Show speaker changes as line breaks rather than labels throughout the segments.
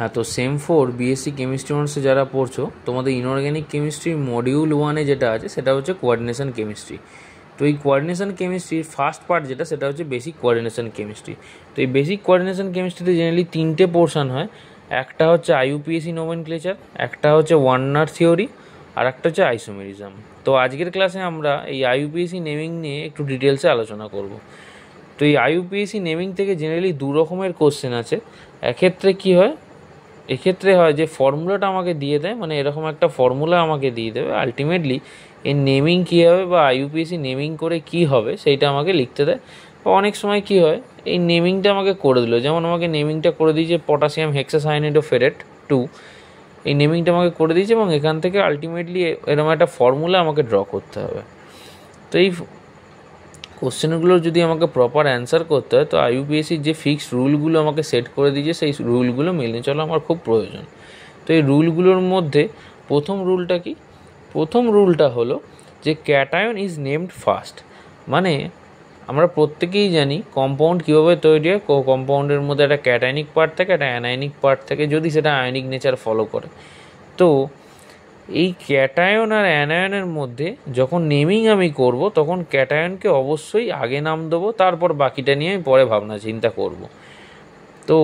হ্যাঁ, তো same 4 BSc chemistry অনার্সে যারা পড়ছো, তোমাদের ইনঅর্গ্যানিক কেমিস্ট্রি মডিউল 1-এ যেটা আছে সেটা হচ্ছে কোঅর্ডিনেশন কেমিস্ট্রি। তো এই কোঅর্ডিনেশন কেমিস্ট্রির ফার্স্ট পার্ট যেটা, সেটা হচ্ছে বেসিক কোঅর্ডিনেশন কেমিস্ট্রি। তো এই বেসিক কোঅর্ডিনেশন কেমিস্ট্রিতে জেনারেলি 3টে পোর্শন হয়। একটা হচ্ছে আইইউপিএসি নোমেনক্লেচার, একটা হচ্ছে ওয়ার্নার থিওরি, আর একটা হচ্ছে আইসোমেরিজম। তো আজকের ক্লাসে আমরা এই আইইউপিএসি নেমিং নিয়ে একটু ডিটেলসে আলোচনা করব। তো এই আইইউপিএসি নেমিং থেকে জেনারেলি 2 রকমের কোশ্চেন আছে। এক্ষেত্রে হয় যে ফর্মুলাটা আমাকে দিয়ে দেয়, মানে এরকম একটা ফর্মুলা আমাকে দিয়ে দেবে, আলটিমেটলি এর নেমিং কী হবে বা আইইউপিএসি নেমিং করে কি হবে সেইটা আমাকে লিখতে দেয়। বা অনেক সময় কি হয়, এই নেমিংটা আমাকে করে দিল, যেমন আমাকে নেমিংটা করে দিয়েছে পটাশিয়াম হেক্সাসায়ানাইড ও ফেরেট 2, এই নেমিংটা আমাকে করে দিয়েছে এবং এখান থেকে আলটিমেটলি এরকম একটা ফর্মুলা আমাকে ড্র করতে হবে। তো এই কোশ্চেনগুলো যদি আমাকে প্রপার অ্যান্সার করতে হয়, তো আইইউপিএসির যে ফিক্সড রুলগুলো আমাকে সেট করে দিয়েছে, সেই রুলগুলো মেনে চলা আমার খুব প্রয়োজন। তো এই রুলগুলোর মধ্যে প্রথম রুলটা কি? প্রথম রুলটা হলো যে ক্যাটায়ন ইজ নেমড ফার্স্ট। মানে আমরা প্রত্যেকেই জানি কম্পাউন্ড কীভাবে তৈরি হয়। কম্পাউন্ডের মধ্যে একটা ক্যাটায়নিক পার্ট থাকে, একটা অ্যানায়নিক পার্ট থাকে, যদি সেটা আয়নিক নেচার ফলো করে। তো এই ক্যাটায়ন আর অ্যানায়নের মধ্যে যখন নেমিং আমি করব, তখন ক্যাটায়নকে অবশ্যই আগে নাম দেবো, তারপর বাকিটা নিয়ে আমি পরে ভাবনা চিন্তা করব। তো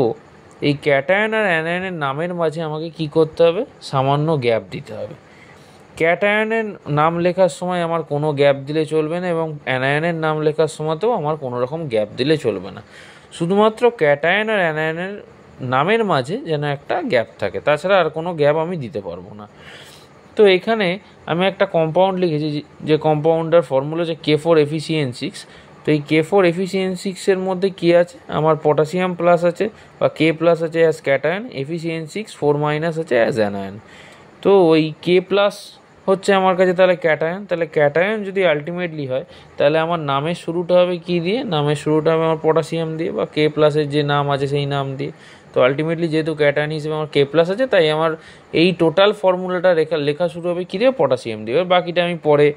এই ক্যাটায়ন আর অ্যানায়নের নামের মাঝে আমাকে কি করতে হবে? সামান্য গ্যাপ দিতে হবে। ক্যাটায়নের নাম লেখার সময় আমার কোনো গ্যাপ দিলে চলবে না, এবং অ্যানায়নের নাম লেখার সময়তেও আমার কোনো রকম গ্যাপ দিলে চলবে না। শুধুমাত্র ক্যাটায়ন আর অ্যানায়নের নামের মাঝে যেন একটা গ্যাপ থাকে, তাছাড়া আর কোনো গ্যাপ আমি দিতে পারবো না। তো এখানে আমি একটা কম্পাউন্ড লিখেছি, যে কম্পাউন্ডের ফর্মুলা হচ্ছে K4FeCN6। তো এই K4FeCN6-এর মধ্যে কী আছে? আমার পটাশিয়াম প্লাস আছে বা K প্লাস আছে অ্যাজ ক্যাটায়ন, FeCN6 4 মাইনাস আছে অ্যাজ অ্যানায়ন। তো ওই K প্লাস হচ্ছে আমার কাছে তাহলে ক্যাটায়ন। তাহলে ক্যাটায়ন যদি আলটিমেটলি হয়, তাহলে আমার নামের শুরুটা হবে কী দিয়ে? নামের শুরুটা হবে আমার পটাশিয়াম দিয়ে, বা K প্লাসের যে নাম আছে সেই নাম দিয়ে। তো আলটিমেটলি যেহেতু ক্যাটায়ন হিসেবে আমার K প্লাস আছে, তাই আমার এই টোটাল ফর্মুলাটা লেখা শুরু হবে কী দিয়ে? পটাশিয়াম দিয়ে। বাকিটা আমি পরে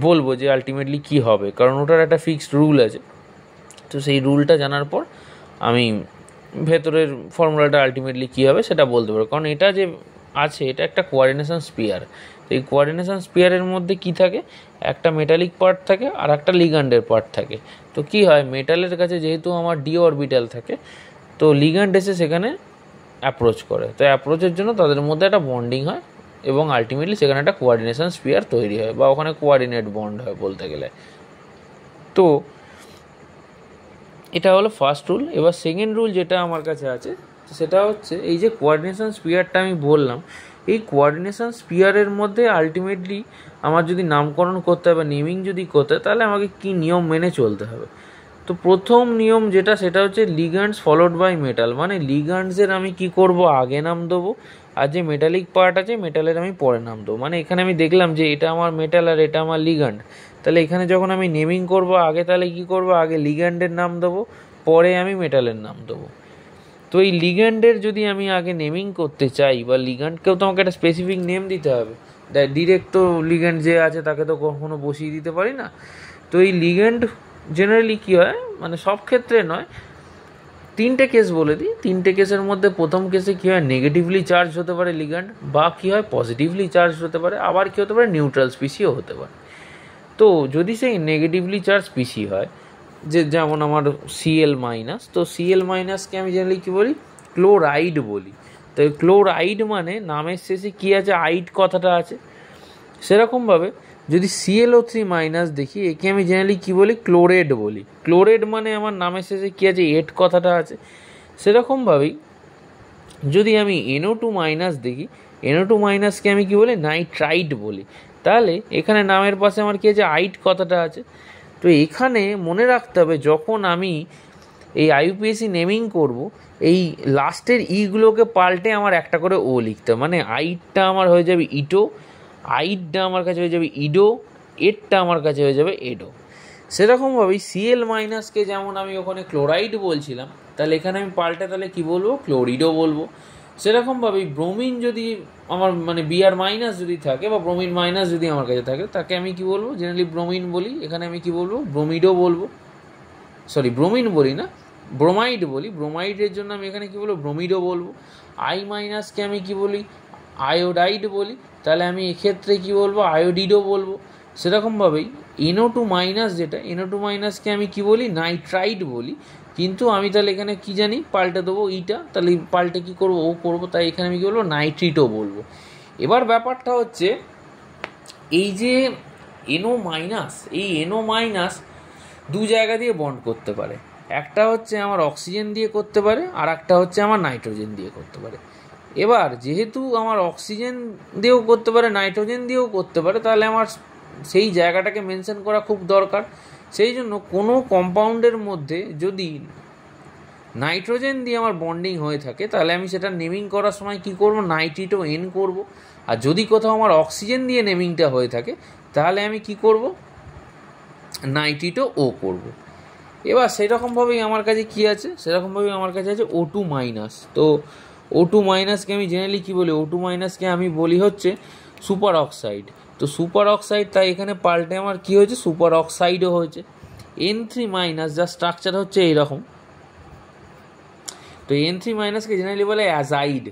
বলবো যে আলটিমেটলি কী হবে, কারণ ওটার একটা ফিক্সড রুল আছে। তো সেই রুলটা জানার পর আমি ভেতরের ফর্মুলাটা আলটিমেটলি কী হবে সেটা বলতে পারবো। কারণ এটা যে আছে, এটা একটা কোঅর্ডিনেশন স্পিয়ার। তো এই কোঅর্ডিনেশন স্পিয়ারের মধ্যে কি থাকে? একটা মেটালিক পার্ট থাকে আর একটা লিগ্যান্ডের পার্ট থাকে। তো কি হয়, মেটালের কাছে যেহেতু আমার ডি অরবিটাল থাকে, তো লিগ্যান্ড এসে সেখানে অ্যাপ্রোচ করে। তো অ্যাপ্রোচের জন্য তাদের মধ্যে একটা বন্ডিং হয় এবং আলটিমেটলি সেখানে একটা কোঅর্ডিনেশন স্পিয়ার তৈরি হয়, বা ওখানে কোঅর্ডিনেট বন্ড হয় বলতে গেলে। তো এটা হলো ফার্স্ট রুল। এবার সেকেন্ড রুল যেটা আমার কাছে আছে, সেটা হচ্ছে এই যে কোঅর্ডিনেশন স্পিয়ারটা আমি বললাম, এই কোঅর্ডিনেশন স্পিয়ারের মধ্যে আলটিমেটলি আমার যদি নামকরণ করতে হবে, নেমিং যদি করতে হয়, তাহলে আমাকে কি নিয়ম মেনে চলতে হবে? তো প্রথম নিয়ম যেটা, সেটা হচ্ছে লিগ্যান্ডস ফলোড বাই মেটাল। মানে লিগ্যান্ডসের আমি কি করব? আগে নাম দেবো, আর যে মেটালিক পার্ট আছে মেটালের আমি পরে নাম দেবো। মানে এখানে আমি দেখলাম যে এটা আমার মেটাল আর এটা আমার লিগ্যান্ড, তাহলে এখানে যখন আমি নেমিং করব আগে, তাহলে কি করব? আগে লিগ্যান্ডের নাম দেবো, পরে আমি মেটালের নাম দেবো। তো এই লিগ্যান্ডের যদি আমি আগে নেমিং করতে চাই, বা লিগ্যান্ডকেও তো আমাকে একটা স্পেসিফিক নেম দিতে হবে। ডিরেক্ট তো লিগ্যান্ড যে আছে তাকে তো কখনো বসিয়ে দিতে পারি না। তো এই লিগ্যান্ড জেনারেলি কী হয়, মানে সব ক্ষেত্রে নয়, 3টে কেস বলে দিই। 3টে কেসের মধ্যে প্রথম কেসে কী হয়, নেগেটিভলি চার্জ হতে পারে লিগ্যান্ড, বা কী হয় পজিটিভলি চার্জ হতে পারে, আবার কী হতে পারে নিউট্রাল স্পিসিও হতে পারে। তো যদি সেই নেগেটিভলি চার্জ স্পিসি হয়, যেমন আমার Cl মাইনাস, তো Cl মাইনাসকে আমি জেনারেলি কী বলি? ক্লোরাইড বলি। তো ক্লোরাইড মানে নামের শেষে কী আছে? আইড কথাটা আছে। সেরকমভাবে যদি ClO3 মাইনাস দেখি, একে আমি জেনারেলি কী বলি? ক্লোরেড বলি। ক্লোরেড মানে আমার নামের শেষে কী আছে? এড কথাটা আছে। সেরকমভাবেই যদি আমি NO2 মাইনাস দেখি, NO2 মাইনাসকে আমি কী বলি? নাইট্রাইট বলি। তাহলে এখানে নামের পাশে আমার কী আছে? আইড কথাটা আছে। তো এখানে মনে রাখতে হবে, যখন আমি এই আইইউপিএসি নেমিং করব, এই লাস্টের ইগুলোকে পাল্টে আমার একটা করে ও লিখতে হবে। মানে আইডটা আমার হয়ে যাবে ইটো, আইডটা আমার কাছে হয়ে যাবে ইডো, এডটা আমার কাছে হয়ে যাবে এডো। সেরকমভাবেই Cl মাইনাসকে যেমন আমি ওখানে ক্লোরাইড বলছিলাম, তাহলে এখানে আমি পাল্টে তাহলে কী বলবো? ক্লোরিডও বলবো। সেরকমভাবেই ব্রোমিন যদি আমার মানে Br মাইনাস যদি থাকে, বা ব্রোমিন মাইনাস যদি আমার কাছে থাকে, তাকে আমি কি বলবো? জেনারেলি ব্রোমিন বলি। এখানে আমি কি বলবো? ব্রোমিডও বলবো। সরি, ব্রোমিন বলি না, ব্রোমাইড বলি, ব্রোমাইডের জন্য আমি এখানে কী বলবো, ব্রোমিডও বলবো। আই মাইনাসকে আমি কী বলি, আয়োডাইড বলি, তাহলে আমি এক্ষেত্রে কী বলবো, আয়োডিডও বলবো। সেরকমভাবেই NO2 মাইনাস, যেটা NO2 মাইনাসকে আমি কী বলি, নাইট্রাইড বলি। কিন্তু আমি তাহলে এখানে কী জানি, পাল্টে দেবো ইটা, তাহলে পাল্টে কী করবো, ও করবো, তাই এখানে আমি কী বলবো, নাইট্রিটও বলবো। এবার ব্যাপারটা হচ্ছে এই যে NO মাইনাস, এই NO মাইনাস দু জায়গা দিয়ে বন্ড করতে পারে। একটা হচ্ছে আমার অক্সিজেন দিয়ে করতে পারে, আর একটা হচ্ছে আমার নাইট্রোজেন দিয়ে করতে পারে। এবার যেহেতু আমার অক্সিজেন দিয়েও করতে পারে, নাইট্রোজেন দিয়েও করতে পারে, তাহলে আমার সেই জায়গাটাকে মেনশন করা খুব দরকার। সেই জন্য কোনো কম্পাউন্ডের মধ্যে যদি নাইট্রোজেন দিয়ে আমার বন্ডিং হয়ে থাকে, তাহলে আমি সেটা নেমিং করার সময় কী করবো, নাইট্রিটো N করব। আর যদি কোথাও আমার অক্সিজেন দিয়ে নেমিংটা হয়ে থাকে, তাহলে আমি কি করব, নাইট্রিটো O করব। এবার সেরকমভাবেই আমার কাছে কি আছে, সেরকমভাবেই আমার কাছে আছে O2 মাইনাস। তো O2 মাইনাসকে আমি জেনারেলি কী বলি, O2 মাইনাসকে আমি বলি হচ্ছে সুপার অক্সাইড। তো সুপার অক্সাইড, তাই এখানে পাল্টে আমার কি হয়েছে, সুপার অক্সাইডও হয়েছে। N3 মাইনাস, যার স্ট্রাকচার হচ্ছে এইরকম। তো N3 মাইনাসকে জেনারেলি বলে অ্যাজাইড,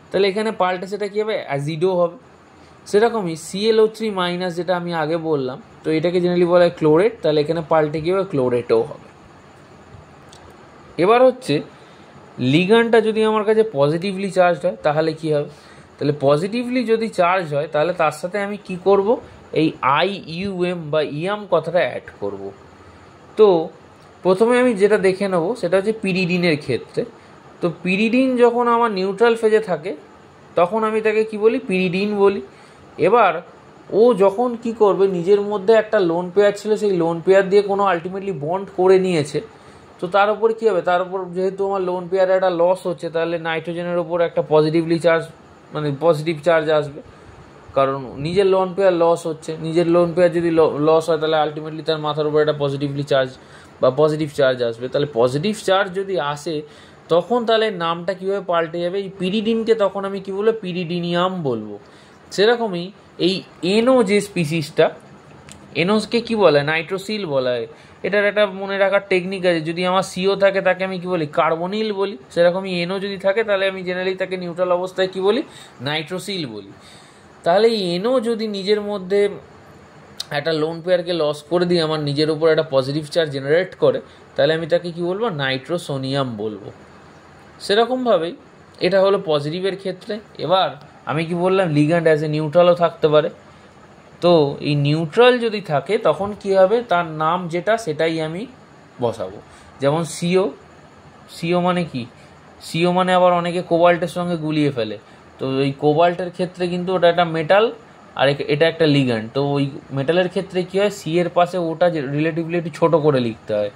তাহলে এখানে পাল্টে সেটা কী হবে, অ্যাজিডও হবে। সেরকমই ClO3 মাইনাস, যেটা আমি আগে বললাম, তো এটাকে জেনারেলি বলা হয় ক্লোরেট, তাহলে এখানে পাল্টে কী হবে, ক্লোরেটও হবে। এবার হচ্ছে লিগ্যান্ডটা যদি আমার কাছে পজিটিভলি চার্জড হয়, তাহলে কি হবে, তাহলে পজিটিভলি যদি চার্জ হয়, তাহলে তার সাথে আমি কি করব, এই IUM বা ইয়াম কথাটা অ্যাড করব। তো প্রথমে আমি যেটা দেখে নেব সেটা হচ্ছে পিরিডিনের ক্ষেত্রে। তো পিরিডিন যখন আমার নিউট্রাল ফেজে থাকে, তখন আমি তাকে কি বলি, পিরিডিন বলি। এবার ও যখন কি করবে, নিজের মধ্যে একটা লোন পেয়ার ছিল, সেই লোন পেয়ার দিয়ে কোনো আলটিমেটলি বন্ড করে নিয়েছে, তো তার উপর কী হবে, তার উপর যেহেতু আমার লোন পেয়ারে একটা লস হচ্ছে, তাহলে নাইট্রোজেনের ওপর একটা পজিটিভলি চার্জ, মানে পজিটিভ চার্জ আসবে, কারণ নিজের লোন পেয়ার লস হচ্ছে। নিজের লোন পেয়ার যদি লস হয়, তাহলে আলটিমেটলি তার মাথার উপর একটা পজিটিভলি চার্জ বা পজিটিভ চার্জ আসবে। তাহলে পজিটিভ চার্জ যদি আসে, তখন তাহলে নামটা কীভাবে পাল্টে যাবে, এই পিরিডিনকে তখন আমি কী বলবো, পিরিডিনিয়াম বলবো। সেরকমই এই NO যে স্পিসিসটা, NOকে কী বলা হয়, নাইট্রোসিল বলা হয়। এটার একটা মনে রাখার টেকনিক আছে, যদি আমার CO থাকে তাকে আমি কী বলি, কার্বনিল বলি। সেরকমই NO যদি থাকে, তাহলে আমি জেনারেলি তাকে নিউট্রাল অবস্থায় কী বলি, নাইট্রোসিল বলি। তাহলে এই NO যদি নিজের মধ্যে একটা লোন পেয়ারকে লস করে দিয়ে আমার নিজের উপর একটা পজিটিভ চার্জ জেনারেট করে, তাহলে আমি তাকে কী বলবো, নাইট্রোসোনিয়াম বলবো। সেরকমভাবেই এটা হলো পজিটিভের ক্ষেত্রে। এবার আমি কি বললাম, লিগ্যান্ড অ্যাজ এ নিউট্রালও থাকতে পারে। তো এই নিউট্রাল যদি থাকে, তখন কি হবে, তার নাম যেটা সেটাই আমি বসাবো। যেমন CO মানে কি, CO মানে আবার অনেকে কোবাল্টের সঙ্গে গুলিয়ে ফেলে। তো এই কোবাল্টের ক্ষেত্রে কিন্তু ওটা একটা মেটাল, আর এটা একটা লিগ্যান্ড। তো ওই মেটালের ক্ষেত্রে কী হয়, সি এর পাশে ওটা রিলেটিভলি একটু ছোটো করে লিখতে হয়,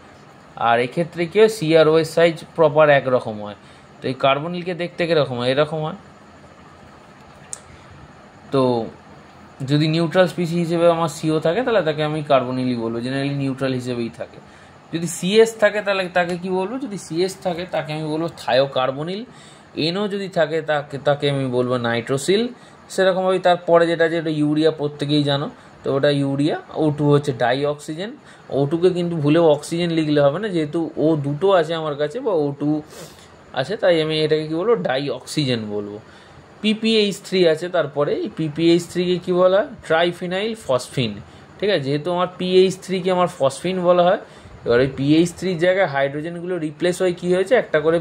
আর এক্ষেত্রে কী হয়, C আর O এর সাইজ প্রপার একরকম হয়। তো এই কার্বনিলকে দেখতে কীরকম হয়, এরকম হয়। তো যদি নিউট্রাল স্পিসি হিসেবে আমার CO থাকে, তাহলে তাকে আমি কার্বনিলই বলবো, জেনারেলি নিউট্রাল হিসেবেই থাকে। যদি CS থাকে, তাহলে তাকে কি বলবো, যদি CS থাকে তাকে আমি বলবো থায়োকার্বনিল। NO যদি থাকে, তাকে আমি বলবো নাইট্রোসিল। সেরকমভাবেই তারপরে যেটা আছে, ওটা ইউরিয়া, প্রত্যেকেই জানো, তো ওটা ইউরিয়া। O2 হচ্ছে ডাই অক্সিজেন। O2কে কিন্তু ভুলেও অক্সিজেন লিখলে হবে না, যেহেতু O দুটো আছে আমার কাছে, বা O2 আছে, তাই আমি এটাকে কী বলবো, ডাই অক্সিজেন বলবো। PPH3 আছে, তারপরে এই PPH3কে কী বলা হয়, ট্রাইফিনাইল ফসফিন। ঠিক আছে, যেহেতু আমার PH3কে আমার ফসফিন বলা হয়, এবার ওই PH3 জায়গায় হাইড্রোজেনগুলো রিপ্লেস হয়ে কী হয়েছে, একটা করে,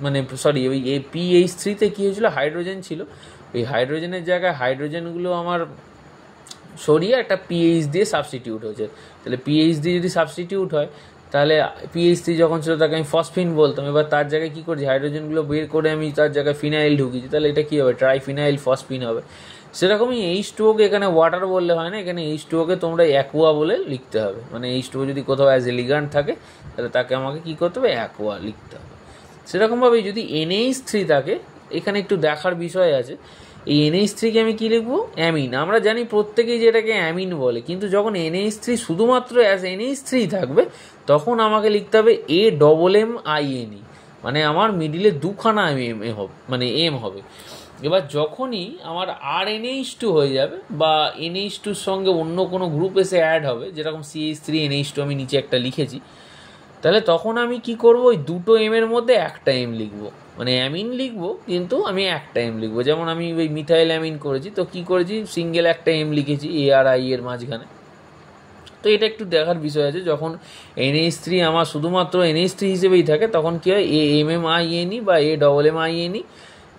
মানে সরি, ওই PH3তে কী হয়েছিল, হাইড্রোজেন ছিল, ওই হাইড্রোজেনের জায়গায় হাইড্রোজেনগুলো আমার সরিয়ে একটা PH দিয়ে সাবস্টিটিউট হয়েছে। তাহলে PH দিয়ে যদি সাবস্টিটিউট হয়, তাহলে PH3 যখন ছিল তাকে আমি ফসফিন বলতাম। এবার তার জায়গায় কী করছি, হাইড্রোজেনগুলো বের করে আমি তার জায়গায় ফিনাইল ঢুকিয়েছি, তাহলে এটা কী হবে, ট্রাইফিনাইল ফসফিন হবে। সেরকমই H2O-কে এখানে ওয়াটার বললে হয় না, এখানে H2O-কে তোমরা অ্যাকোয়া বলে লিখতে হবে। মানে H2O যদি কোথাও অ্যাজ এ লিগ্যান্ড থাকে, তাহলে তাকে আমাকে কী করতে হবে, অ্যাকোয়া লিখতে হবে। সেরকমভাবেই যদি NH3 থাকে, এখানে একটু দেখার বিষয় আছে। এই NH3-কে আমি কী লিখবো, অ্যামিন। আমরা জানি প্রত্যেকেই যেটাকে অ্যামিন বলে, কিন্তু যখন NH3 শুধুমাত্র অ্যাজ NH3 থাকবে, তখন আমাকে লিখতে হবে AMMINE, মানে আমার মিডিলে দুখানা হবে, মানে M হবে। এবার যখনই আমার RNH2 হয়ে যাবে, বা NH2-র সঙ্গে অন্য কোনো গ্রুপ এসে অ্যাড হবে, যেরকম CH3NH2 আমি নিচে একটা লিখেছি, তাহলে তখন আমি কি করব, ওই দুটো এম এর মধ্যে একটা এম লিখবো, মানে অ্যামিন লিখবো কিন্তু আমি একটা এম লিখবো। যেমন আমি ওই মিথাইল অ্যামিন করেছি, তো কি করেছি, সিঙ্গেল একটা এম লিখেছি এ আর আই এর মাঝখানে। তো এটা একটু দেখার বিষয় আছে, যখন NH3 আমার শুধুমাত্র NH3 হিসেবেই থাকে তখন কী হয়, AMMINE বা AMMINE।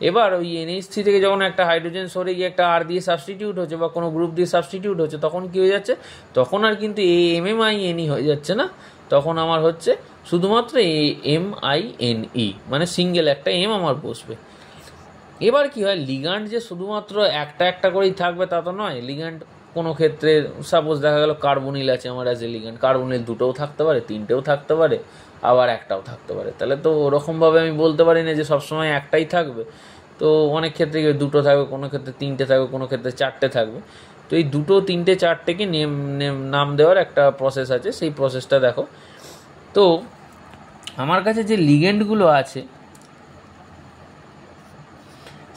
এবার ওই NH3 থেকে যখন একটা হাইড্রোজেন সরে গিয়ে একটা আর দিয়ে সাবস্টিটিউট হচ্ছে বা কোনো গ্রুপ দিয়ে সাবস্টিটিউট হচ্ছে, তখন কী হয়ে যাচ্ছে, তখন আর কিন্তু AMMINE হয়ে যাচ্ছে না, তখন আমার হচ্ছে শুধুমাত্র AMINE, মানে সিঙ্গেল একটা এম আমার বসবে। এবার কি হয়, লিগ্যান্ড যে শুধুমাত্র একটা একটা করেই থাকবে তা তো নয়। লিগ্যান্ড কোনো ক্ষেত্রে সাপোজ দেখা গেল কার্বনিল আছে আমার অ্যাজ এ লিগ্যান্ড, কার্বনিল দুটোও থাকতে পারে, তিনটেও থাকতে পারে, আবার একটাও থাকতে পারে। তাহলে তো ওরকমভাবে আমি বলতে পারি না যে সবসময় একটাই থাকবে। তো অনেক ক্ষেত্রে দুটো থাকবে, কোনো ক্ষেত্রে তিনটে থাকবে, কোনো ক্ষেত্রে চারটে থাকবে। তো এই দুটো, তিনটে, চারটেকে নাম দেওয়ার একটা প্রসেস আছে, সেই প্রসেসটা দেখো। তো আমার কাছে যে লিগ্যান্ডগুলো আছে,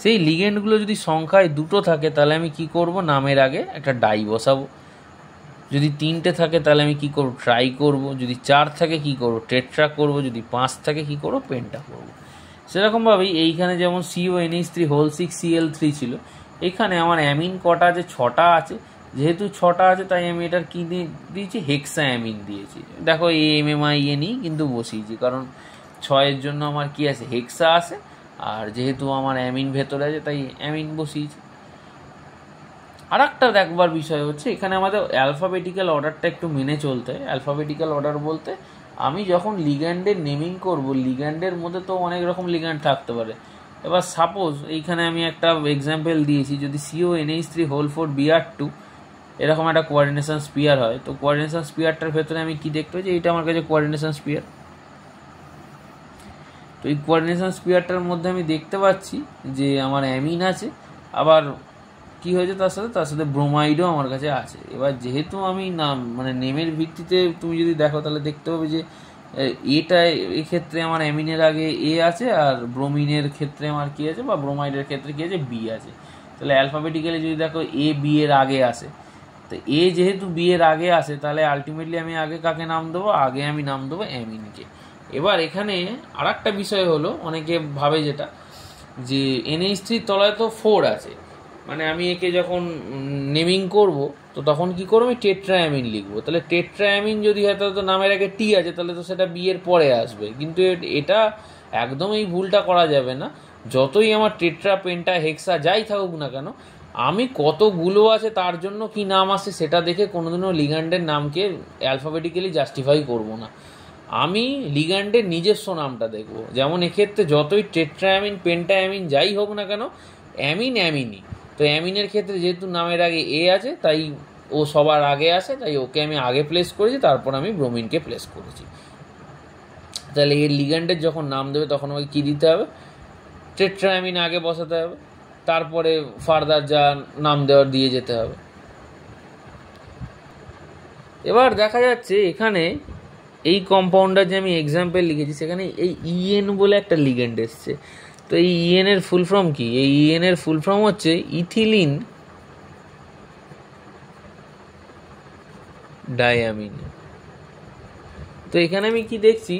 সেই লিগ্যান্ডগুলো যদি সংখ্যায় দুটো থাকে তাহলে আমি কি করব, নামের আগে একটা ডাই বসাবো। যদি তিনটে থাকে তাহলে আমি কি করব, ট্রাই করব। যদি চার থাকে কি করব, টেট্রা করব। যদি পাঁচ থাকে কি করব, পেন্টা করব। সেরকমভাবেই এইখানে যেমন CONH3 6Cl3 ছিল, এখানে আমার অ্যামিন কটা আছে, ছটা আছে। যেহেতু ছটা আছে তাই আমি এটার কী দিয়েছি, হেক্সা অ্যামিন দিয়েছি। দেখো AMMINE কিন্তু বসিয়েছি, কারণ ছয়ের জন্য আমার কি আছে, হেক্সা আছে, আর যেহেতু আমার অ্যামিন ভেতরে আছে তাই অ্যামিন বসিয়েছি। আর একটা দেখবার বিষয় হচ্ছে, এখানে আমাদের অ্যালফাবেটিক্যাল অর্ডারটা একটু মেনে চলতে হয়। অ্যালফাবেটিক্যাল অর্ডার বলতে আমি যখন লিগ্যান্ডের নেমিং করব, লিগ্যান্ডের মধ্যে তো অনেক রকম লিগ্যান্ড থাকতে পারে। এবার সাপোজ এইখানে আমি একটা এক্সাম্পল দিয়েছি, যদি CONH3 4Br2 এরকম একটা কোঅর্ডিনেশন স্পিয়ার হয়, তো কোঅর্ডিনেশন স্পিয়ারটার ভেতরে আমি কি দেখতে পাচ্ছি, এইটা আমার কাছে কোঅর্ডিনেশন স্পিয়ার। তো এই কোঅর্ডিনেশন স্পিয়ারটার মধ্যে আমি দেখতে পাচ্ছি যে আমার অ্যামিন আছে, আবার কি হয়েছে তার সাথে ব্রোমাইডও আমার কাছে আছে। এবার যেহেতু আমি নাম মানে নেমের ভিত্তিতে তুমি যদি দেখো তাহলে দেখতে হবে যে এটা এক্ষেত্রে আমার অ্যামিনের আগে এ আছে, আর ব্রোমিনের ক্ষেত্রে আমার কি আছে, বা ব্রোমাইডের ক্ষেত্রে কি আছে, বি আছে। তাহলে অ্যালফাবেটিক্যালি যদি দেখো এ বি এর আগে আসে, তো এ যেহেতু বি এর আগে আসে তাহলে আলটিমেটলি আমি আগে কাকে নাম দেবো, আগে আমি নাম দেবো অ্যামিনকে। এবার এখানে আর একটা বিষয় হলো, অনেকে ভাবে যেটা যে NH3 তলায় তো 4 আছে, মানে আমি একে যখন নেমিং করব তো তখন কি করবো, আমি টেট্রাঅ্যামিন লিখবো। তাহলে টেট্রাঅ্যামিন যদি হয় তাহলে তো নামের আগে টি আছে, তাহলে তো সেটা বি এর পরে আসবে। কিন্তু এটা একদম এই ভুলটা করা যাবে না। যতই আমার টেট্রা, পেন্টা, হেক্সা যাই থাকুক না কেন, আমি কতগুলো আছে তার জন্য কি নাম আসে সেটা দেখে কোনোদিনও লিগ্যান্ডের নামকে অ্যালফাবেটিক্যালি জাস্টিফাই করব না। আমি লিগ্যান্ডের নিজস্ব নামটা দেখব। যেমন এক্ষেত্রে যতই টেট্রাঅ্যামিন, পেন্টাঅ্যামিন যাই হোক না কেন, অ্যামিন অ্যামিনই। তো অ্যামিনের ক্ষেত্রে যেহেতু নামের আগে এ আছে তাই ও সবার আগে আসে, তাই ওকে আমি আগে প্লেস করেছি, তারপর আমি ব্রোমিনকে প্লেস করেছি। তাহলে এর লিগ্যান্ডের যখন নাম দেবে তখন আমাকে কী দিতে হবে, টেট্রাঅ্যামিন আগে বসাতে হবে, তারপরে ফার্দার যা নাম দেওয়ার দিয়ে যেতে হবে। এবার দেখা যাচ্ছে এখানে এই কম্পাউন্ডার যে আমি এক্সাম্পল লিখেছি সেখানে এই EN বলে একটা লিগ্যান্ড এসছে। তো এই EN এর ফুল ফর্ম কি, এই EN এর ফুল ফর্ম হচ্ছে ইথিলিন ডাইঅ্যামিন। তো এখানে আমি কি দেখছি,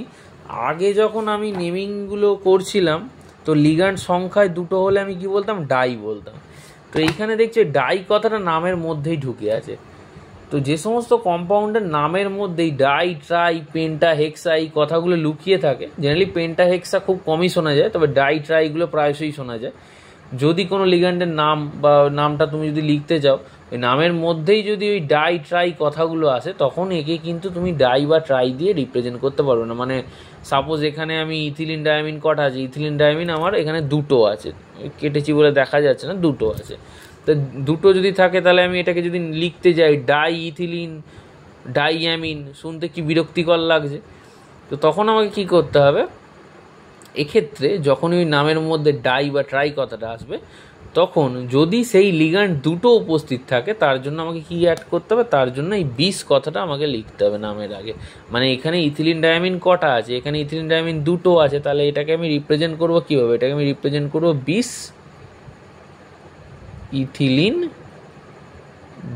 আগে যখন আমি নেমিংগুলো করছিলাম তো লিগ্যান্ড সংখ্যায় দুটো হলে আমি কি বলতাম, ডাই বলতাম। তো এইখানে দেখছি ডাই কথাটা নামের মধ্যেই ঢুকে আছে। তো যে সমস্ত কম্পাউন্ডের নামের মধ্যেই ডাই, ট্রাই, পেন্টা, হেক্সা এই কথাগুলো লুকিয়ে থাকে, জেনারেলি পেন্টা, হেক্সা খুব কমই শোনা যায়, তবে ডাই, ট্রাইগুলো প্রায়শই শোনা যায়। যদি কোনো লিগ্যান্ডের নাম বা নামটা তুমি যদি লিখতে চাও, ওই নামের মধ্যেই যদি ওই ডাই, ট্রাই কথাগুলো আসে, তখন একে কিন্তু তুমি ডাই বা ট্রাই দিয়ে রিপ্রেজেন্ট করতে পারবে না। মানে সাপোজ এখানে আমি ইথিলিন ডায়ামিন কটা আছে, ইথিলিন ডায়ামিন আমার এখানে দুটো আছে, কেটেছি বলে দেখা যাচ্ছে না, দুটো আছে। তো দুটো যদি থাকে তাহলে আমি এটাকে যদি লিখতে যাই ডাই ইথিলিন ডাইঅ্যামিন, শুনতে কি বিরক্তিকর লাগছে। তো তখন আমাকে কি করতে হবে, এক্ষেত্রে যখনই ওই নামের মধ্যে ডাই বা ট্রাই কথাটা আসবে, তখন যদি সেই লিগ্যান্ড দুটো উপস্থিত থাকে তার জন্য আমাকে কি অ্যাড করতে হবে, তার জন্য এই 20 কথাটা আমাকে লিখতে হবে নামের আগে। মানে এখানে ইথিলিন ডায়ামিন কটা আছে, এখানে ইথিলিন ডায়ামিন দুটো আছে, তাহলে এটাকে আমি রিপ্রেজেন্ট করবো কীভাবে, এটাকে আমি রিপ্রেজেন্ট করবো 20 ইথিলিন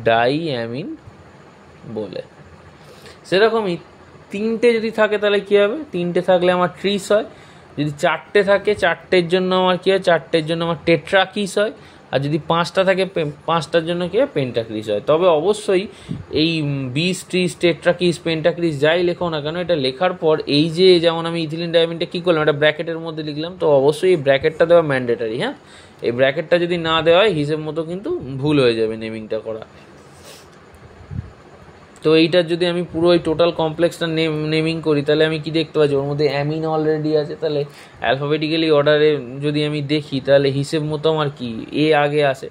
ডাইঅ্যামিন বলে। সেরকমই 3টে যদি থাকে তাহলে কী হবে, 3টে থাকলে আমার ট্রিস হয়। যদি 4টে থাকে, 4টের জন্য আমার কী হয়, 4টের জন্য আমার টেট্রাকিস হয়। আর যদি 5টা থাকে, 5টার জন্য কী হয়, পেন্টাক্রিস হয়। তবে অবশ্যই এই বিস, ট্রিস, টেট্রাকিস, পেন্টাক্রিস যাই লেখো না কেন, এটা লেখার পর এই যে যেমন আমি ইথিলিন ডায়ামিনটা কী করলাম, এটা ব্র্যাকেটের মধ্যে লিখলাম, তো অবশ্যই এই ব্র্যাকেটটা দেওয়া ম্যান্ডেটারি। হ্যাঁ, এই ব্র্যাকেটটা যদি না দেওয়া হয় হিসেব মতো কিন্তু ভুল হয়ে যাবে নেমিংটা করা। তো এইটার যদি আমি পুরো এই টোটাল কমপ্লেক্সটা নেমিং করি তাহলে আমি কি দেখতে পাচ্ছি, ওর মধ্যে অ্যামিন অলরেডি আছে। তাহলে অ্যালফাবেটিক্যালি অর্ডারে যদি আমি দেখি তাহলে হিসেব মতো আমার কি এ আগে আসে,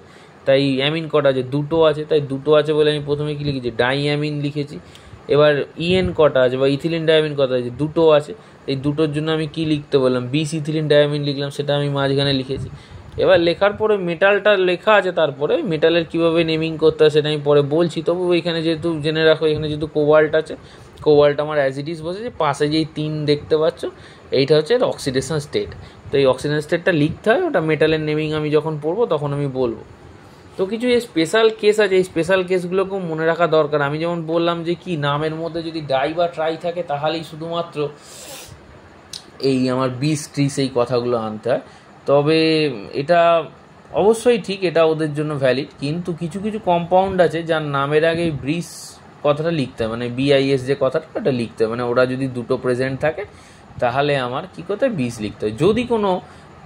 তাই অ্যামিন কটা আছে, 2টো আছে। তাই 2টো আছে বলে আমি প্রথমে কি লিখেছি, ডাই অ্যামিন লিখেছি। এবার ইএন কটা আছে বা ইথিলিন ডায়ামিন কটা আছে, 2টো আছে। এই 2টোর জন্য আমি কি লিখতে বললাম, বিস ইথিলিন ডায়ামিন লিখলাম, সেটা আমি মাঝখানে লিখেছি। এবার লেখার পরে মেটালটা লেখা আছে, তারপরে মেটালের কীভাবে নেমিং করতে হয় সেটা আমি পরে বলছি। তবু এখানে যেহেতু জেনে রাখো, এখানে যেহেতু কোবাল্ট আছে, কোবাল্ট আমার অ্যাজ ইট ইজ বসেছে। পাশে যেই 3 দেখতে পাচ্ছ, এইটা হচ্ছে অক্সিডেশন স্টেট। তো এই অক্সিডেশন স্টেটটা লিখতে হয়, ওটা মেটালের নেমিং আমি যখন পড়বো তখন আমি বলবো। তো কিছু এই স্পেশাল কেস আছে, এই স্পেশাল কেসগুলোকেও মনে রাখা দরকার। আমি যেমন বললাম যে কি নামের মধ্যে যদি ডাই বা ট্রাই থাকে তাহলেই শুধুমাত্র এই আমার বিস, ট্রিস এই কথাগুলো আনতে হয়। তবে এটা অবশ্যই ঠিক, এটা ওদের জন্য ভ্যালিড। কিন্তু কিছু কিছু কম্পাউন্ড আছে যার নামের আগে ব্রিস কথাটা লিখতে হয়, মানে বিআইএস যে কথাটা ওটা লিখতে হয়। মানে ওরা যদি 2টো প্রেজেন্ট থাকে তাহলে আমার কী করতে হয়, বিস লিখতে হয়। যদি কোনো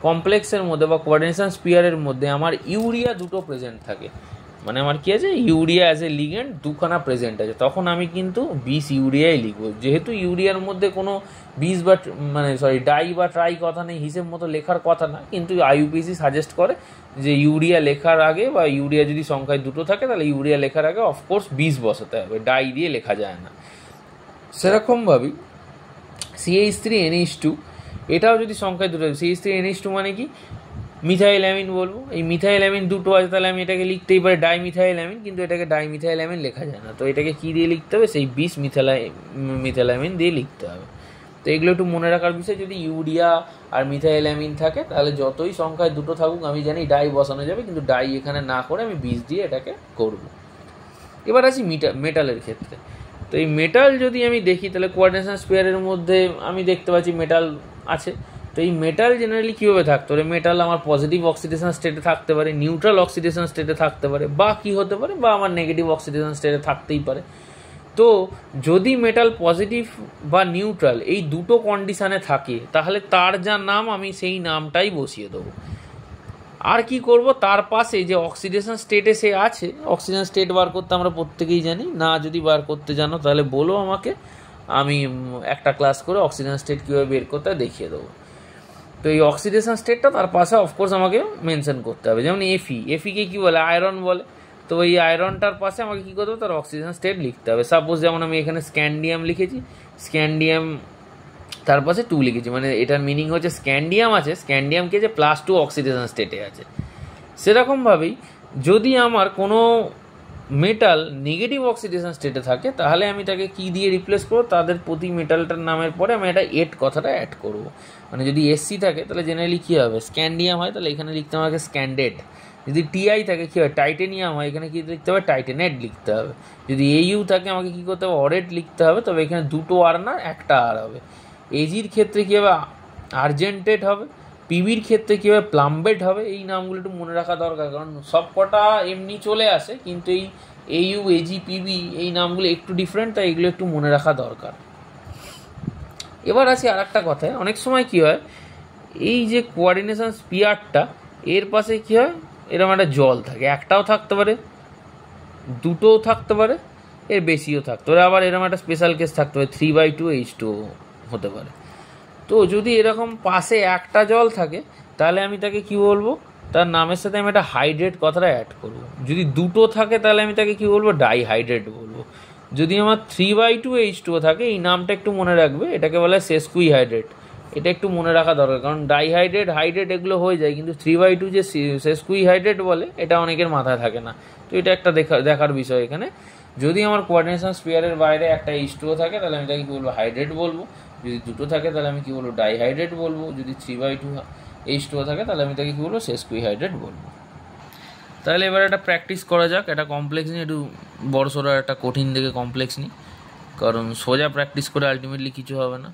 কমপ্লেক্সের মধ্যে বা কোঅর্ডিনেশন স্পিয়ারের মধ্যে আমার ইউরিয়া 2টো প্রেজেন্ট থাকে, মানে আমার কী আছে, ইউরিয়া অ্যাজ এ লিগেন্ড 2খানা প্রেজেন্ট আছে, তখন আমি কিন্তু বিস ইউরিয়াই লিখবো। যেহেতু ইউরিয়ার মধ্যে কোনো বিস বা ডাই বা ট্রাই কথা নেই, হিসেব মতো লেখার কথা না, কিন্তু আইইউপিএসি সাজেস্ট করে যে ইউরিয়া লেখার আগে বা ইউরিয়া যদি সংখ্যায় 2টো থাকে তাহলে ইউরিয়া লেখার আগে অফকোর্স বিস বসাতে হবে, ডাই দিয়ে লেখা যায় না। সেরকমভাবেই CH3NH2 এটাও যদি সংখ্যায় 2টো, CH3NH2 মানে কি, মিথাইল অ্যামিন বলবো। এই মিথাইল অ্যামিন 2টো আছে, তাহলে আমি এটাকে লিখতেই পারি ডাই মিথাইল অ্যামিন, কিন্তু এটাকে ডাই মিথাইল অ্যামিন লেখা যায় না। তো এটাকে কী দিয়ে লিখতে হবে, সেই বিস মিথাইল অ্যামিন দিয়ে লিখতে হবে। তো এগুলো একটু মনে রাখার বিষয়। যদি ইউরিয়া আর মিথাইল অ্যামিন থাকে তাহলে যতই সংখ্যায় 2টো থাকুক আমি জানি ডাই বসানো যাবে, কিন্তু ডাই এখানে না করে আমি বিস দিয়ে এটাকে করব। এবার আসি মেটালের ক্ষেত্রে। তো এই মেটাল যদি আমি দেখি তাহলে কোঅর্ডিনেশন স্পিয়ারের মধ্যে আমি দেখতে পাচ্ছি মেটাল আছে। তো এই মেটাল জেনারেলি কীভাবে থাকতে পারে, মেটাল আমার পজিটিভ অক্সিডেশন স্টেটে থাকতে পারে, নিউট্রাল অক্সিডেশন স্টেটে থাকতে পারে, বা কী হতে পারে, বা আমার নেগেটিভ অক্সিডেশন স্টেটে থাকতেই পারে। তো যদি মেটাল পজিটিভ বা নিউট্রাল এই 2টো কন্ডিশানে থাকে তাহলে তার যা নাম আমি সেই নামটাই বসিয়ে দেবো। আর কি করব, তার পাশে যে অক্সিডেশন স্টেটে সে আছে, অক্সিজেন স্টেট বার করতে আমরা প্রত্যেকেই জানি, না যদি বার করতে জানো তাহলে বলো আমাকে, আমি একটা ক্লাস করে অক্সিজেন স্টেট কীভাবে বের করতে হয় দেখিয়ে দেবো। তো এই অক্সিডেশন স্টেটটা তার পাশে অফকোর্স আমাকে মেনশন করতে হবে। যেমন এফিকে কী বলে, আয়রন বলে। তো এই আয়রনটার পাশে আমাকে কী করতে হবে, তার অক্সিজেন স্টেট লিখতে হবে। সাপোজ যেমন আমি এখানে স্ক্যান্ডিয়াম লিখেছি, স্ক্যান্ডিয়াম তার পাশে 2 লিখেছি, মানে এটার মিনিং হচ্ছে স্ক্যান্ডিয়াম আছে, স্ক্যান্ডিয়ামকে যে +2 অক্সিডেশন স্টেটে আছে। সেরকমভাবেই যদি আমার কোনো মেটাল নেগেটিভ অক্সিডেশন স্টেটে থাকে তাহলে আমি তাকে কী দিয়ে রিপ্লেস করবো, তাদের প্রতি মেটালটার নামের পরে আমি একটা এট কথাটা অ্যাড করবো। মানে যদি এসসি থাকে তাহলে জেনারেলি কী হবে, স্ক্যান্ডিয়াম হয়, তাহলে এখানে লিখতে হবে স্ক্যান্ডেড। যদি টিআই থাকে কী হয়, টাইটেনিয়াম হয়, এখানে কী লিখতে হবে, টাইটেনেট লিখতে হবে। যদি এইউ থাকে আমাকে কী করতে হবে, অরেট লিখতে হবে, তবে এখানে 2টো আর না, একটা আর হবে। এজির ক্ষেত্রে কী হবে, আর্জেন্টেড হবে। পিবির ক্ষেত্রে কী হবে, প্লাম্বেড হবে। এই নামগুলো একটু মনে রাখা দরকার, কারণ সব কটা এমনি চলে আসে, কিন্তু এই এইউ, এজি, পিবি এই নামগুলো একটু ডিফারেন্ট, তাই এগুলো একটু মনে রাখা দরকার। এবার আসি আর একটা কথায়, অনেক সময় কী হয়, এই যে কোঅর্ডিনেশন স্পিয়ারটা এর পাশে কী হয়, এরকম একটা জল থাকে, একটাও থাকতে পারে, 2টোও থাকতে পারে, এর বেশিও থাকতে পারে, আবার এরকম একটা স্পেশাল কেস থাকতে পারে 3/2 H2O হতে পারে। তো যদি এরকম পাশে একটা জল থাকে তাহলে আমি তাকে কি বলবো, তার নামের সাথে আমি একটা হাইড্রেট কথাটা অ্যাড করবো। যদি 2টো থাকে তাহলে আমি তাকে কি বলবো, ডাইহাইড্রেট বলবো। যদি আমার 3/2 H2O থাকে, এই নামটা একটু মনে রাখবে, এটাকে বলে সেস্কুইহাইড্রেট। এটা একটু মনে রাখা দরকার, কারণ ডাইহাইড্রেট, হাইড্রেট এগুলো হয়ে যায়, কিন্তু 3/2 যে সেস্কুইহাইড্রেট বলে এটা অনেকের মাথায় থাকে না। তো এটা একটা দেখার বিষয় এখানে। যদি আমার কোঅর্ডিনেশন স্পিয়ারের বাইরে একটা H2O থাকে তাহলে আমি তাকে কী বলবো, হাইড্রেট বলবো। যদি 2টো থাকে তাহলে আমি কী বলবো, ডাইহাইড্রেট বলবো। যদি 3/2 H2O থাকে তাহলে আমি তাকে কী বলবো, সেস্কুইহাইড্রেট বলবো। তাহলে এবার একটা প্র্যাকটিস করা যাক, একটা কমপ্লেক্স নিয়ে, একটু বড়সড় একটা কঠিন থেকে কমপ্লেক্স নিই। কারণ সোজা প্র্যাকটিস করে আলটিমেটলি কিছু হবে না।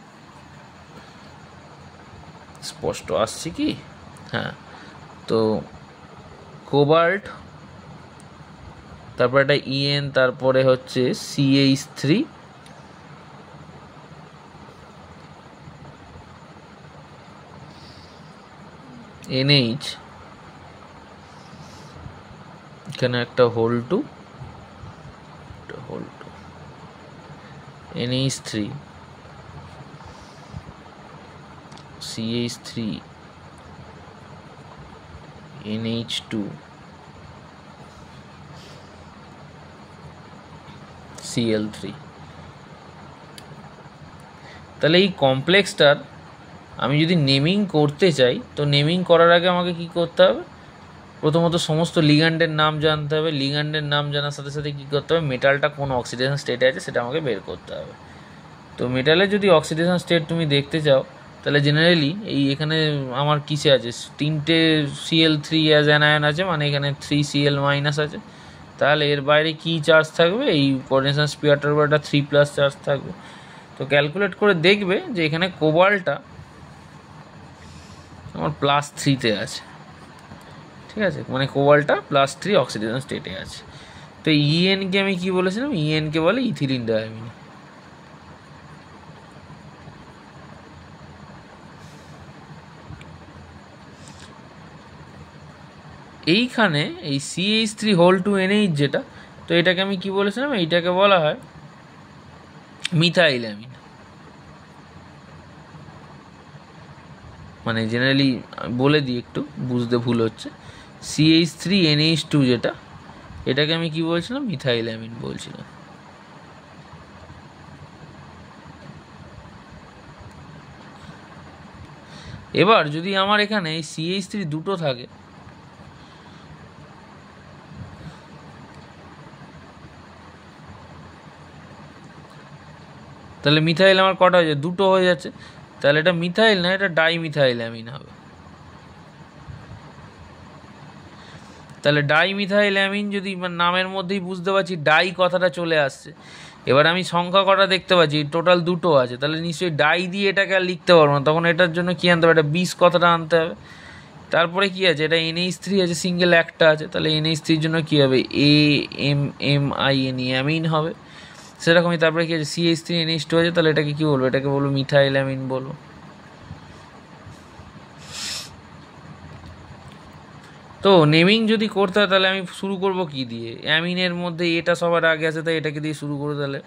স্পষ্ট আসছে কি? হ্যাঁ, তো কোবাল্ট, তারপর একটা ইএন, তারপরে হচ্ছে CH3, NH, এখানে একটা whole to, NH3, CH3, NH2, Cl3। তাহলে এই কমপ্লেক্সটার আমি যদি নেমিং করতে চাই, তো নেমিং করার আগে আমাকে কি করতে হবে? প্রথমত সমস্ত লিগ্যান্ডের নাম জানতে হবে। লিগ্যান্ডের নাম জানার সাথে সাথে কী করতে হবে? মেটালটা কোন অক্সিডেশন স্টেটে আছে সেটা আমাকে বের করতে হবে। তো মেটালের যদি অক্সিডেশন স্টেট তুমি দেখতে চাও, তাহলে জেনারেলি এই এখানে আমার কিসে আছে? 3টে Cl3 অ্যাজ অ্যানায়ন আছে, মানে এখানে 3Cl মাইনাস আছে। তাহলে এর বাইরে কি চার্জ থাকবে? এই কোঅর্ডিনেশন স্পিয়ারটার উপর একটা 3+ চার্জ থাকবে। তো ক্যালকুলেট করে দেখবে যে এখানে কোবাল্টটা আমার +3-তে আছে, ঠিক আছে, মানে কোবাল্টটা +3 অক্সিডেশন স্টেটে আছে। তো ইএনকে আমি কি বলেছিলাম? ইএনকে বলে ইথিলিন ডায়ামিন। এইখানে এই CH3(2NH) যেটা, তো এটাকে আমি কি বলেছিলাম? এইটাকে বলা হয় মিথাইলামিন। মানে জেনারেলি বলে দিই, একটু বুঝতে ভুল হচ্ছে। CH3NH2 যেটা, এটাকে আমি কি বলছিলাম? মিথাইলামিন বলছিলাম। এবার যদি আমার এখানে CH3 দুটো থাকে, তাহলে মিথাইল আমার কটা হয়ে যায়? দুটো হয়ে যাচ্ছে। তাহলে এটা মিথাইল না, এটা ডাইমিথাইলামিন হবে। তাহলে ডাইমিথাইলামিন যদি নামের মধ্যেই বুঝতে পারছি ডাই কথাটা চলে আসছে। এবার আমি সংখ্যা কটা দেখতে পাচ্ছি? টোটাল দুটো আছে। তাহলে নিশ্চয়ই ডাই দিয়ে এটাকে আর লিখতে পারবো না, তখন এটার জন্য কী আনতে হবে? এটা 20 কথাটা আনতে হবে। তারপরে কি আছে? এটা NH3 আছে, সিঙ্গেল একটা আছে। তাহলে NH3-র জন্য কী হবে? AMMINE, অ্যামিন হবে। সেরকমই তারপরে কি আছে? CH3NH2 আছে, তাহলে এটাকে কী বলবো? এটাকে বলবো মিথাইলামিন বলবো। তো নেমিং যদি করতে হয় তাহলে আমি শুরু করব কি দিয়ে? অ্যামিনের মধ্যে এটা সবার আগে আছে, তাই এটাকে দিয়ে শুরু করবো। তাহলে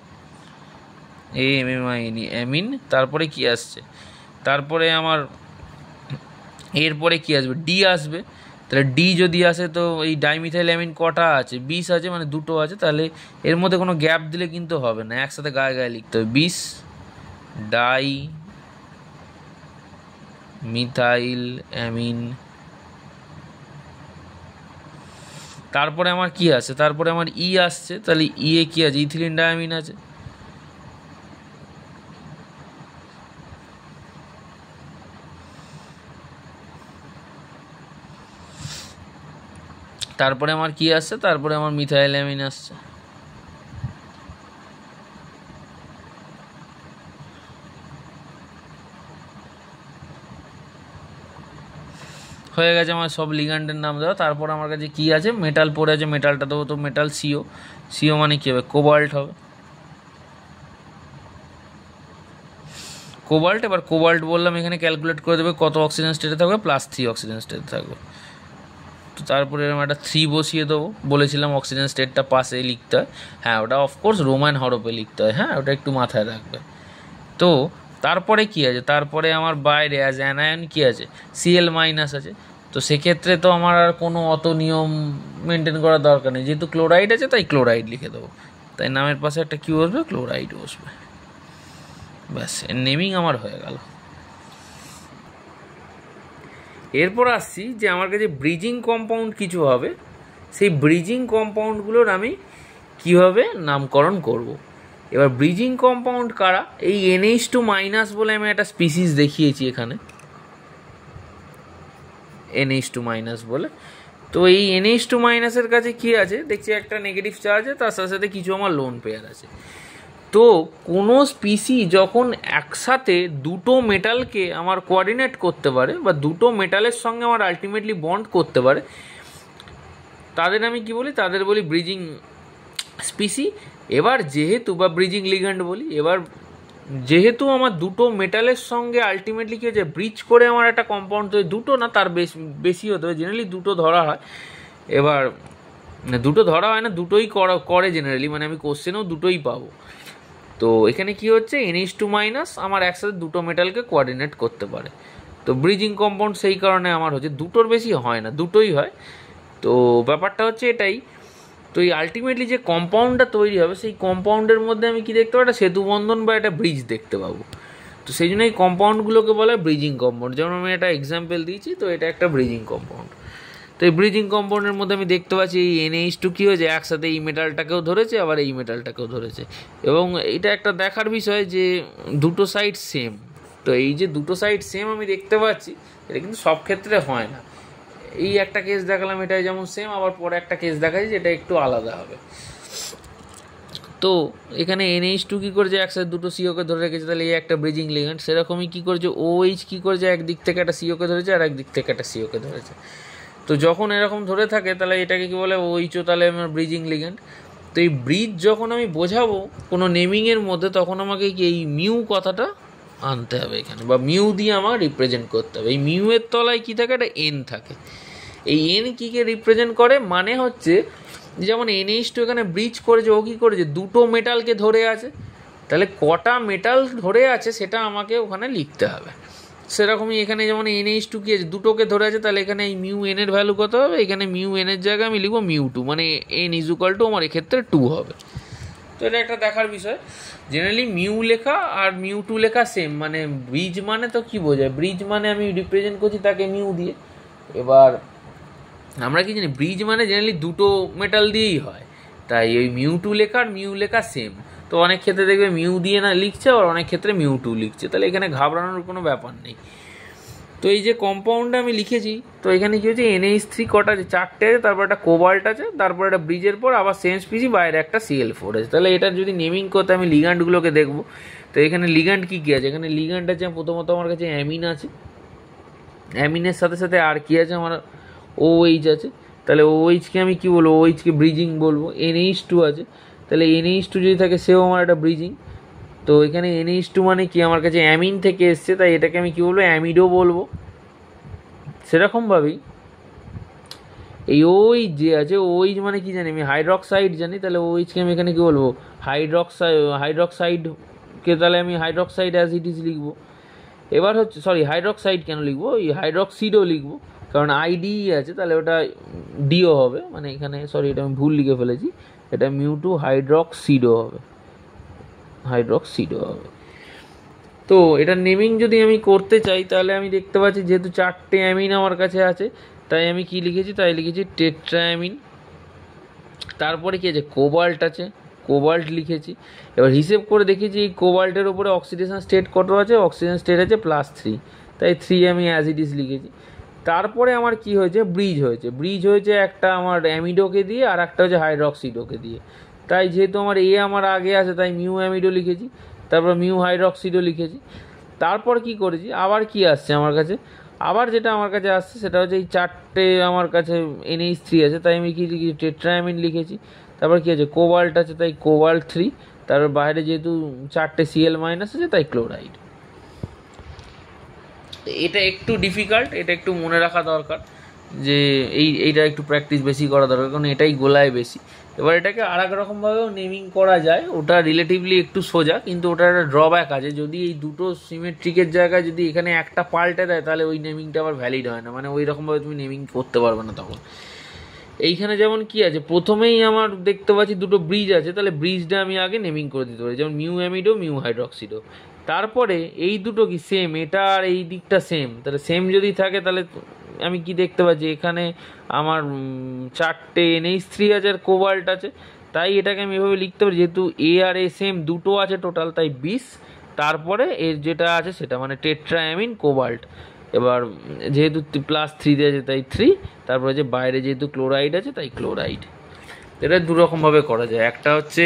AMMINE, অ্যামিন। তারপরে কি আসছে? তারপরে আমার এরপরে কি আসবে? ডি আসবে। তাহলে ডি যদি আসে, তো এই ডাইমিথাইল অ্যামিন কটা আছে? 20 আছে, মানে দুটো আছে। তাহলে এর মধ্যে কোনো গ্যাপ দিলে কিন্তু হবে না, একসাথে গায়ে গায়ে লিখতে হবে 20 ডাই মিথাইল অ্যামিন। তারপরে আমার কি আছে? তারপরে আমার ই আসছে। তাহলে ই এ কি আছে? ইথিলিন ডায়ামিন আছে। তারপরে আমার কি আসছে? তারপরে আমার মিথাইল অ্যামিন আসছে। হয়ে গেছে আমার সব লিগ্যান্ডের নাম দেওয়া। তারপর আমার কাছে কি আছে? মেটাল পড়ে আছে, মেটালটা দেবো। তো মেটাল CO, CO মানে কী হবে? কোবাল্ট হবে। কোবাল্ট, এবার কোবাল্ট বললাম এখানে ক্যালকুলেট করে দেবে কত অক্সিজেন স্টেটে থাকবে? +3 অক্সিজেন স্টেটে থাকবে। তো তারপরে এরকম একটা 3 বসিয়ে দেবো। বলেছিলাম অক্সিজেন স্টেটটা পাশে লিখতে হয়। হ্যাঁ, ওটা অফকোর্স রোমান হরপে লিখতে হয়। হ্যাঁ, ওটা একটু মাথায় রাখবে। তো তারপরে কি আছে? তারপরে আমার বাইরে অ্যাজ অ্যানায়ন কি আছে? Cl- আছে। তো সেক্ষেত্রে তো আমার আর কোনো অত নিয়ম মেনটেন করার দরকার নেই, যেহেতু ক্লোরাইড আছে তাই ক্লোরাইড লিখে দেবো। তাই নামের পাশে একটা কি বসবে? ক্লোরাইড বসবে। ব্যাস, এর নেমিং আমার হয়ে গেল। এরপর আসছি যে আমার কাছে ব্রিজিং কম্পাউন্ড কিছু হবে, সেই ব্রিজিং কম্পাউন্ডগুলোর আমি কীভাবে নামকরণ করব। এবার ব্রিজিং কম্পাউন্ড কারা? এই NH2- বলে আমি একটা স্পিসিস দেখিয়েছি এখানে, NH2- বলে। তো এই NH2- এর কাছে কি আছে? দেখছি একটা নেগেটিভ চার্জ আছে, তার সাথে সাথে কিছু আমার লোন পেয়ার আছে। তো কোনো স্পিসি যখন একসাথে দুটো মেটালকে আমার কোঅর্ডিনেট করতে পারে বা দুটো মেটালের সঙ্গে আমার আলটিমেটলি বন্ড করতে পারে, তাদের আমি কি বলি, তাদের বলি ব্রিজিং স্পিসি। এবার যেহেতু বা ব্রিজিং লিগ্যান্ড বলি, এবার যেহেতু আমার দুটো মেটালের সঙ্গে আলটিমেটলি কী হচ্ছে, ব্রিজ করে আমার একটা কম্পাউন্ড তৈরি, দুটো না তার বেশি হতে হবে, জেনারেলি দুটো ধরা হয়। এবার দুটো ধরা হয় না, দুটোই করে জেনারেলি, মানে আমি কোশ্চেনেও দুটোই পাবো। তো এখানে কি হচ্ছে, NH2- আমার একসাথে দুটো মেটালকে কোঅর্ডিনেট করতে পারে। তো ব্রিজিং কম্পাউন্ড সেই কারণে আমার হচ্ছে, দুটোর বেশি হয় না, দুটোই হয়। তো ব্যাপারটা হচ্ছে এটাই। তো এই আলটিমেটলি যে কম্পাউন্ডটা তৈরি হবে, সেই কম্পাউন্ডের মধ্যে আমি কি দেখতে পাবো, একটা সেতু বন্ধন বা একটা ব্রিজ দেখতে পাবো। তো সেই জন্য এই কম্পাউন্ডগুলোকে বলা হয় ব্রিজিং কম্পাউন্ড। যেমন আমি একটা এক্সাম্পল দিয়েছি, তো এটা একটা ব্রিজিং কম্পাউন্ড। তো এই ব্রিজিং কম্পাউন্ডের মধ্যে আমি দেখতে পাচ্ছি এই NH2 কী হয়েছে, একসাথে এই মেটালটাকেও ধরেছে, আবার এই মেটালটাকেও ধরেছে। এবং এটা একটা দেখার বিষয় যে দুটো সাইড সেম। তো এই যে দুটো সাইড সেম আমি দেখতে পাচ্ছি, এটা কিন্তু সব ক্ষেত্রে হয় না। এই একটা কেস দেখালাম, এটাই যেমন সেম, আবার পরে একটা কেস দেখাচ্ছি যেটা একটু আলাদা হবে। তো এখানে NH2 কী করেছে, একসাথে দুটো সিওকে ধরে রেখেছে, তাহলে এই একটা ব্রিজিং লিগ্যান্ড। সেরকমই কী করেছে OH কী করেছে, একদিক থেকে একটা সিওকে ধরেছে আর একদিক থেকে একটা সিওকে ধরেছে। তো যখন এরকম ধরে থাকে তাহলে এটাকে কী বলে, OH, তাহলে আমার ব্রিজিং লিগ্যান্ড। তো এই ব্রিজ যখন আমি বোঝাবো কোনো নেমিংয়ের মধ্যে, তখন আমাকে কি এই মিউ কথাটা আনতে হবে এখানে, বা মিউ দিয়ে আমার রিপ্রেজেন্ট করতে হবে। এই মিউয়ের তলায় কী থাকে, একটা N থাকে। এই N কীকে রিপ্রেজেন্ট করে, মানে হচ্ছে যেমন NH2 এখানে ব্রিজ করেছে, ও কী করেছে, দুটো মেটালকে ধরে আছে, তাহলে কটা মেটাল ধরে আছে সেটা আমাকে ওখানে লিখতে হবে। সেরকমই এখানে যেমন NH2 কি আছে, দুটোকে ধরে আছে, তাহলে এখানে এই মিউ N এর ভ্যালু কত হবে, এখানে মিউ N এর জায়গায় আমি লিখবো μ2, মানে N = আমার এক্ষেত্রে 2 হবে। তো এটা একটা দেখার বিষয়। জেনারেলি মিউ লেখা আর μ2 লেখা সেম, মানে ব্রিজ মানে তো কি বোঝায়, ব্রিজ মানে আমি রিপ্রেজেন্ট করছি তাকে মিউ দিয়ে। এবার আমরা কি জানি, ব্রিজ মানে জেনারেলি দুটো মেটাল দিয়েই হয়, তাই ওই μ2 লেখা আর মিউ লেখা সেম। তো অনেক ক্ষেত্রে দেখবে মিউ দিয়ে না লিখছে, আর অনেক ক্ষেত্রে μ2 লিখছে, তাহলে এখানে ঘাবড়ানোর কোনো ব্যাপার নেই। তো এই যে কম্পাউন্ডে আমি লিখেছি, তো এখানে কি হচ্ছে, NH3 কটা আছে, 4টে আছে, তারপর একটা কোবাল্ট আছে, তারপর একটা ব্রিজের পর আবার সেম স্পিসি বাইরে একটা Cl4 আছে। তাহলে এটা যদি নেমিং করতে আমি লিগ্যান্ডগুলোকে দেখবো, তো এখানে লিগ্যান্ড কী কী আছে, এখানে লিগ্যান্ড আছে প্রথমত আমার কাছে অ্যামিন আছে, অ্যামিনের সাথে সাথে আর কি আছে, আমার OH আছে। তাহলে OH-কে আমি কী বলবো, OH-কে ব্রিজিং বলবো। NH2 আছে, তাহলে NH2 যদি থাকে সেও আমার একটা ব্রিজিং। তো এখানে NH2 মানে কি, আমার কাছে অ্যামিন থেকে এসছে, তাই এটাকে আমি কী বলবো, অ্যামিডো বলবো। সেরকমভাবেই এই OH যে আছে, OH মানে কি জানি, আমি হাইড্রক্সাইড জানি, তাহলে OH-কে আমি এখানে কী বলবো, হাইড্রক্সাইডকে তাহলে আমি হাইড্রক্সাইড অ্যাজ ইট ইজ লিখবো। এবার হচ্ছে, সরি হাইড্রক্সাইড কেন লিখবো, এই হাইড্রক্সিডও লিখবো, কারণ ID আছে, তাহলে ওটা ডিও হবে, মানে এখানে সরি এটা আমি ভুল লিখে ফেলেছি, এটা μ2 হাইড্রক্সিডো হবে, হাইড্রক্সিডো হবে। তো এটার নেমিং যদি আমি করতে চাই, তাহলে আমি দেখতে পাচ্ছি যেহেতু 4টে অ্যামিন আমার কাছে আছে, তাই আমি কি লিখেছি, তাই লিখেছি টেট্রাঅ্যামিন। তারপরে কি আছে, কোবাল্ট আছে, কোবাল্ট লিখেছি। এবার হিসেব করে দেখেছি এই কোবাল্টের উপরে অক্সিডেশন স্টেট কত আছে, অক্সিজেন স্টেট আছে +3, তাই 3 আমি অ্যাজ ইট ইজ লিখেছি। তারপরে আমার কি হয়েছে, ব্রিজ হয়েছে একটা আমার অ্যামিডোকে দিয়ে, আর একটা হচ্ছে হাইড্রক্সিডোকে দিয়ে। তাই যেহেতু আমার আমার আগে আছে, তাই মিউ অ্যামিডো লিখেছি, তারপর মিউ হাইড্রক্সিডো লিখেছি। তারপর কি করেছি, আবার কি আসছে আমার কাছে, আবার যেটা আমার কাছে আসছে সেটা হচ্ছে এই 4টে আমার কাছে NH3 আছে, তাই আমি কি লিখেছি, টেট্রাঅ্যামিন লিখেছি। তারপর কি আছে, কোবাল্ট আছে, তাই কোবাল্ট 3, তারপর বাইরে যেহেতু 4টে Cl- আছে, তাই ক্লোরাইড। এটা একটু ডিফিকাল্ট, এটা একটু মনে রাখা দরকার, যে এইটা একটু প্র্যাকটিস বেশি করা দরকার, কারণ এটাই গোলায় বেশি। এবার এটাকে আর এক রকমভাবেও নেমিং করা যায়, ওটা রিলেটিভলি একটু সোজা, কিন্তু ওটার একটা ড্রব্যাক আছে, যদি এই দুটো সিমেট্রিকের জায়গায় যদি এখানে একটা পাল্টে দেয়, তাহলে ওই নেমিংটা আবার ভ্যালিড হয় না, মানে ওই রকমভাবে তুমি নেমিং করতে পারবে না তখন। এইখানে যেমন কি আছে, প্রথমেই আমার দেখতে পাচ্ছি দুটো ব্রিজ আছে, তাহলে ব্রিজটা আমি আগে নেমিং করে দিতে পারি, যেমন মিউ অ্যামিডো, মিউ হাইড্রক্সিডো। তারপরে এই দুটো কি সেম, এটা আর এই দিকটা সেম, তাহলে সেম যদি থাকে তাহলে আমি কি দেখতে পাচ্ছি, এখানে আমার 4টে NH3 আছে আর কোবাল্ট আছে, তাই এটাকে আমি এভাবে লিখতে পারি, যেহেতু A আর A সেম দুটো আছে টোটাল, তাই 20, তারপরে এর যেটা আছে সেটা মানে টেট্রাঅ্যামিন কোবাল্ট। এবার যেহেতু +3 দিয়ে আছে তাই 3, তারপরে যে বাইরে যেহেতু ক্লোরাইড আছে তাই ক্লোরাইড। এটা দুরকমভাবে করা যায়। একটা হচ্ছে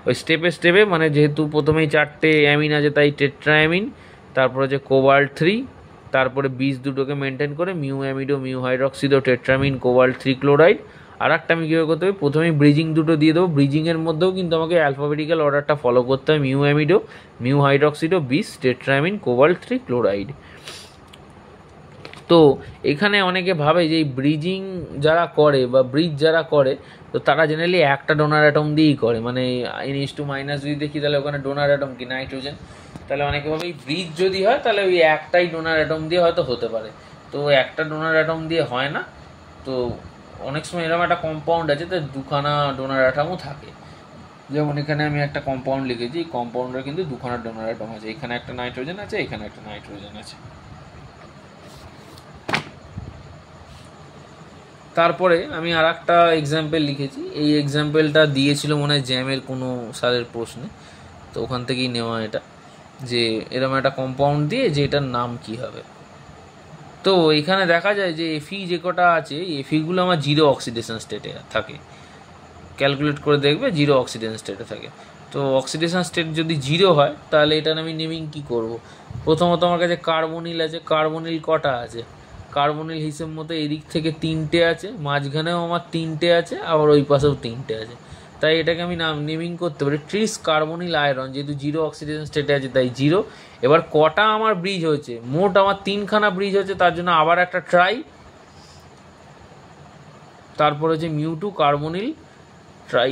ওই স্টেপে স্টেপে, মানে যেহেতু প্রথমেই 4টে অ্যামিন আছে তাই টেট্রাঅ্যামিন, তারপর হচ্ছে কোবাল্ট 3, তারপরে বিষ দুটোকে মেনটেন করে মিউ অ্যামিডো, মিউ হাইড্রক্সিডো, টেট্রামিন, কোবাল্ট 3 ক্লোরাইড। আর একটা আমি কীভাবে করতে হবে, প্রথমেই ব্রিজিং দুটো দিয়ে দেবো, ব্রিজিংয়ের মধ্যেও কিন্তু আমাকে অ্যালফাবেটিক্যাল অর্ডারটা ফলো করতে হয়, মিউ অ্যামিডো, মিউ হাইড্রক্সিডো, বিষ, টেট্রামিন, কোবাল্ট 3 ক্লোরাইড। তো এখানে অনেকে ভাবে যে এই ব্রিজিং যারা করে বা ব্রিজ যারা করে, তো তারা জেনারেলি একটা ডোনার অ্যাটম দিয়েই করে, মানে N2- যদি দেখি তাহলে ওখানে ডোনার অ্যাটম কি নাইট্রোজেন, তাহলে অনেকে ভাবে এই ব্রিজ যদি হয় তাহলে ওই একটাই ডোনার অ্যাটম দিয়ে হয়তো হতে পারে। তো একটা ডোনার অ্যাটম দিয়ে হয় না। তো অনেক সময় এরকম একটা কম্পাউন্ড আছে তো দুখানা ডোনার অ্যাটমও থাকে। যেমন এখানে আমি একটা কম্পাউন্ড লিখেছি, এই কম্পাউন্ডের কিন্তু দুখানা ডোনার অ্যাটম আছে, এখানে একটা নাইট্রোজেন আছে, এখানে একটা নাইট্রোজেন আছে। তারপরে আমি আর একটা এক্সাম্পল লিখেছি, এই এক্সাম্পলটা দিয়েছিল মনে হয় জ্যামের কোনো সালের প্রশ্নে, তো ওখান থেকেই নেওয়া এটা, যে এরকম একটা কম্পাউন্ড দিয়ে যে এটার নাম কি হবে। তো এখানে দেখা যায় যে এফি যে কটা আছে, এফিগুলো আমার জিরো অক্সিডেশন স্টেটে থাকে, ক্যালকুলেট করে দেখবে জিরো অক্সিডেশন স্টেটে থাকে। তো অক্সিডেশন স্টেট যদি জিরো হয় তাহলে এটার আমি নেমিং কী করব। প্রথমত আমার কাছে কার্বনিল আছে, কার্বনিল কটা আছে, কার্বনিল হিসেব মতো এদিক থেকে 3টে আছে, মাঝখানেও আমার 3টে আছে, আবার ওই পাশেও 3টে আছে, তাই এটাকে আমি নেমিং করতে পারি ট্রিস কার্বনিল আয়রন, যেহেতু জিরো অক্সিডেশন স্টেটে আছে তাই জিরো। এবার কটা আমার ব্রিজ হয়েছে, মোট আমার 3খানা ব্রিজ হচ্ছে, তার জন্য আবার একটা ট্রাই, তারপর হচ্ছে মিউ2 কার্বনিল ট্রাই